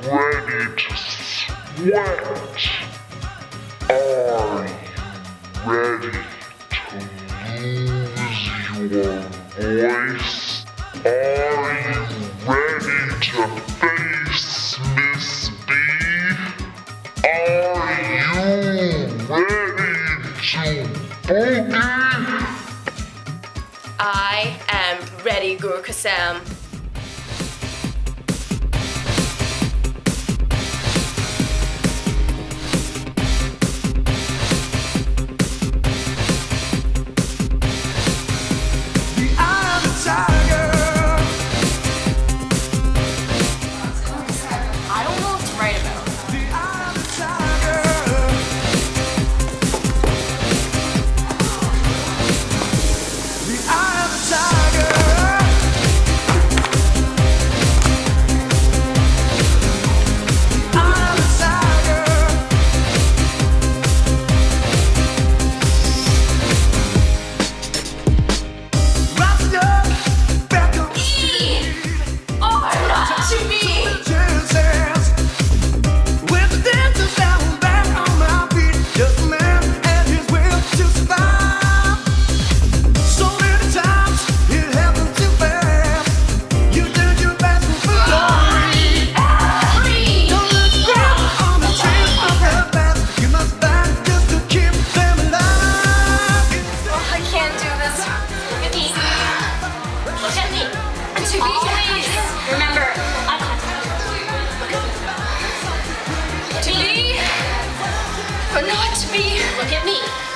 Ready to sweat? Are you ready to lose your voice? Are you ready to face Miss B? Are you ready to boogie? I am ready, Guru Kasam. Remember, to be or not to be. Look at me.